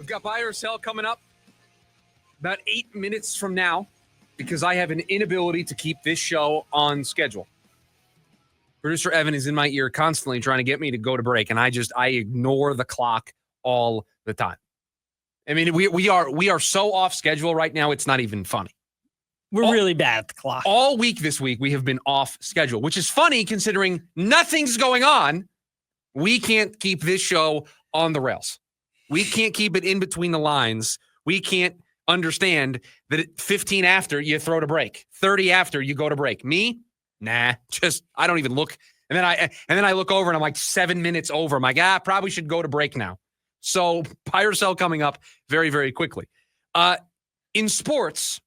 We've got buy or sell coming up about 8 minutes from now because I have an inability to keep this show on schedule. Producer Evan is in my ear constantly trying to get me to go to break, and I ignore the clock all the time. I mean, we are so off schedule right now, it's not even funny. We're really bad at the clock. All week this week, we have been off schedule, which is funny considering nothing's going on. We can't keep this show on the rails. We can't keep it in between the lines. We can't understand that at 15 after you throw to break, 30 after you go to break. Me? Nah, I don't even look. And then I look over and I'm like 7 minutes over. I'm like, probably should go to break now. So buy or sell coming up very, very quickly. In sports,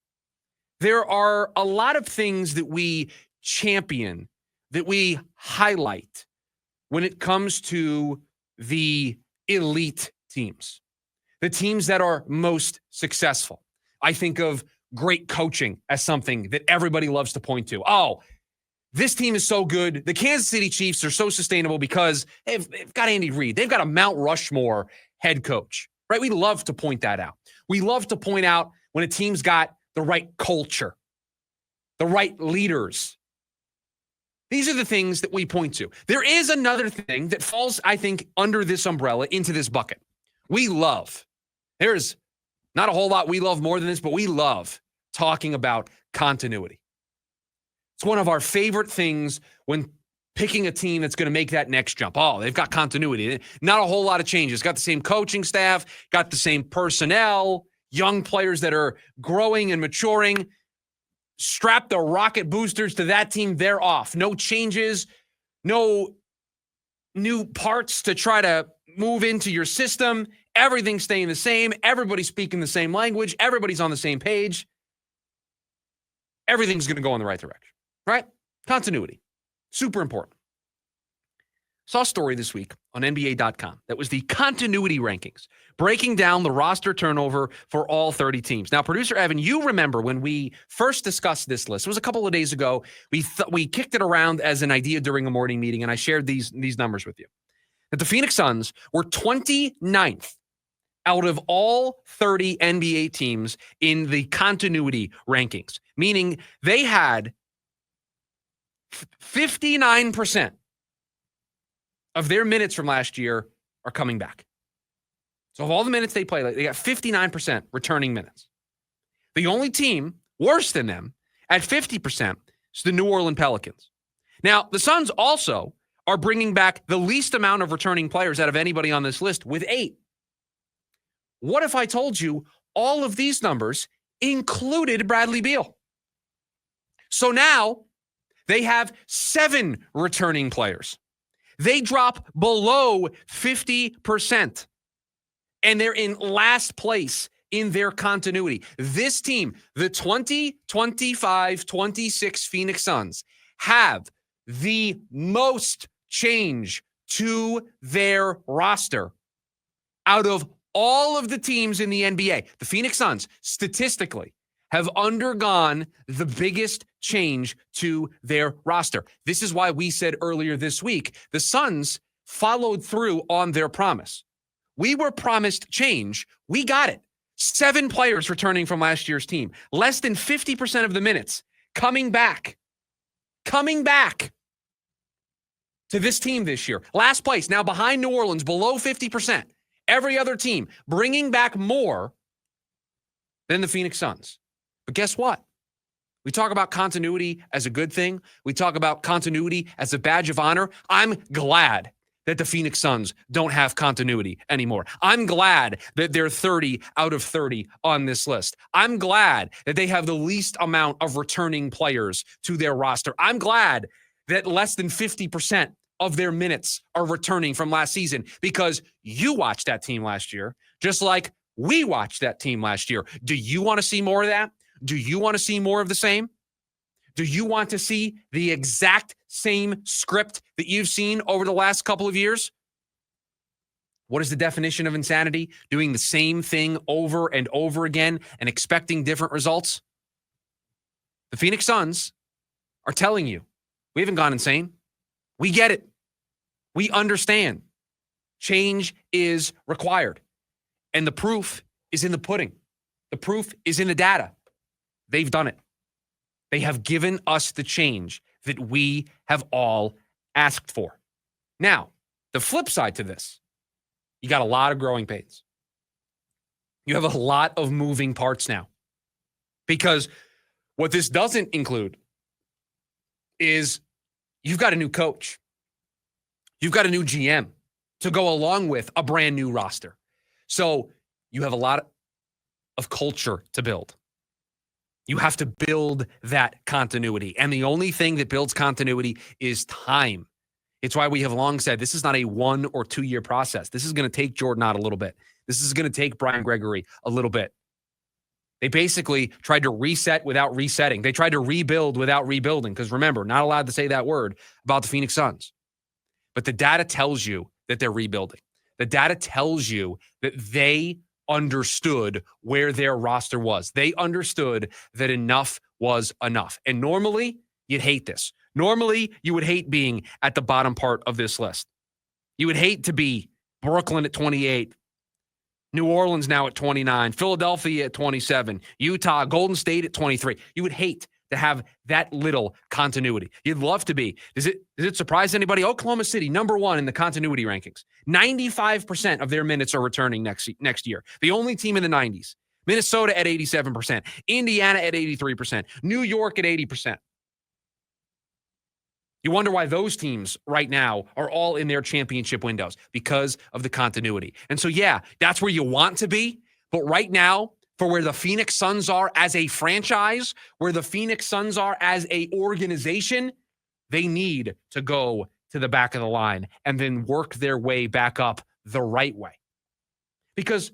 there are a lot of things that we champion, that we highlight when it comes to the elite teams, the teams that are most successful. I think of great coaching as something that everybody loves to point to. Oh, this team is so good. The Kansas City Chiefs are so sustainable because they've got Andy Reid. They've got a Mount Rushmore head coach, right? We love to point that out. We love to point out when a team's got the right culture, the right leaders. These are the things that we point to. There is another thing that falls, I think, under this umbrella, into this bucket. We love. There's not a whole lot we love more than this, but we love talking about continuity. It's one of our favorite things when picking a team that's going to make that next jump. Oh, they've got continuity. Not a whole lot of changes. Got the same coaching staff, got the same personnel, young players that are growing and maturing. Strap the rocket boosters to that team. They're off. No changes, no new parts to try to move into your system. Everything's staying the same. Everybody's speaking the same language. Everybody's on the same page. Everything's going to go in the right direction, right? Continuity. Super important. Saw a story this week on NBA.com that was the continuity rankings, breaking down the roster turnover for all 30 teams. Now, producer Evan, you remember when we first discussed this list, it was a couple of days ago, we kicked it around as an idea during a morning meeting, and I shared these numbers with you. That the Phoenix Suns were 29th out of all 30 NBA teams in the continuity rankings, meaning they had 59% of their minutes from last year are coming back. So of all the minutes they play, they got 59% returning minutes. The only team worse than them at 50% is the New Orleans Pelicans. Now, the Suns also are bringing back the least amount of returning players out of anybody on this list with 8. What if I told you all of these numbers included Bradley Beal? So now they have 7 returning players. They drop below 50%, and they're in last place in their continuity. This team, the 2025-26 Phoenix Suns, have the most change to their roster out of all of the teams in the NBA. The Phoenix Suns, statistically, have undergone the biggest change to their roster. This is why we said earlier this week, the Suns followed through on their promise. We were promised change. We got it. 7 players returning from last year's team. Less than 50% of the minutes coming back to this team this year. Last place, now behind New Orleans, below 50%. Every other team bringing back more than the Phoenix Suns. But guess what? We talk about continuity as a good thing. We talk about continuity as a badge of honor. I'm glad that the Phoenix Suns don't have continuity anymore. I'm glad that they're 30 out of 30 on this list. I'm glad that they have the least amount of returning players to their roster. I'm glad that less than 50% of their minutes are returning from last season, because you watched that team last year, just like we watched that team last year. Do you want to see more of that? Do you want to see more of the same? Do you want to see the exact same script that you've seen over the last couple of years? What is the definition of insanity? Doing the same thing over and over again and expecting different results? The Phoenix Suns are telling you, we haven't gone insane. We get it. We understand. Change is required. And the proof is in the pudding. The proof is in the data. They've done it. They have given us the change that we have all asked for. Now, the flip side to this, you got a lot of growing pains. You have a lot of moving parts now. Because what this doesn't include is you've got a new coach. You've got a new GM to go along with a brand new roster. So you have a lot of culture to build. You have to build that continuity. And the only thing that builds continuity is time. It's why we have long said this is not a 1 or 2 year process. This is going to take Jordan out a little bit. This is going to take Brian Gregory a little bit. They basically tried to reset without resetting. They tried to rebuild without rebuilding. Because remember, not allowed to say that word about the Phoenix Suns. But the data tells you that they're rebuilding. The data tells you that they understood where their roster was. They understood that enough was enough. And normally, you'd hate this. Normally, you would hate being at the bottom part of this list. You would hate to be Brooklyn at 28, New Orleans now at 29, Philadelphia at 27, Utah, Golden State at 23. You would hate to have that little continuity. You'd love to be. Does it surprise anybody? Oklahoma City, number 1 in the continuity rankings. 95% of their minutes are returning next year. The only team in the 90s. Minnesota at 87%. Indiana at 83%. New York at 80%. You wonder why those teams right now are all in their championship windows because of the continuity. And so, yeah, that's where you want to be. But right now, for where the Phoenix Suns are as a franchise, where the Phoenix Suns are as a organization, they need to go to the back of the line and then work their way back up the right way. Because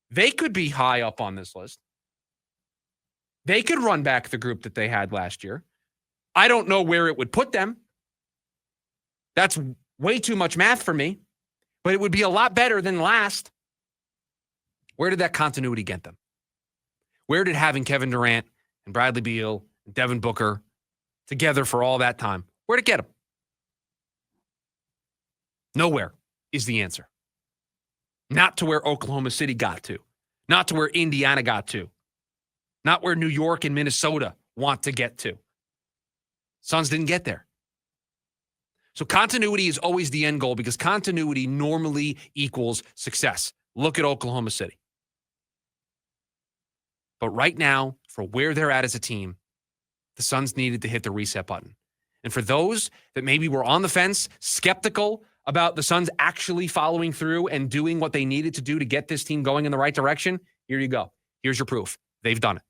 they could be high up on this list. They could run back the group that they had last year. I don't know where it would put them. That's way too much math for me, but it would be a lot better than last. Where did that continuity get them? Where did having Kevin Durant and Bradley Beal and Devin Booker together for all that time, where'd it get them? Nowhere is the answer. Not to where Oklahoma City got to. Not to where Indiana got to. Not where New York and Minnesota want to get to. Suns didn't get there. So continuity is always the end goal because continuity normally equals success. Look at Oklahoma City. But right now, for where they're at as a team, the Suns needed to hit the reset button. And for those that maybe were on the fence, skeptical about the Suns actually following through and doing what they needed to do to get this team going in the right direction, here you go. Here's your proof. They've done it.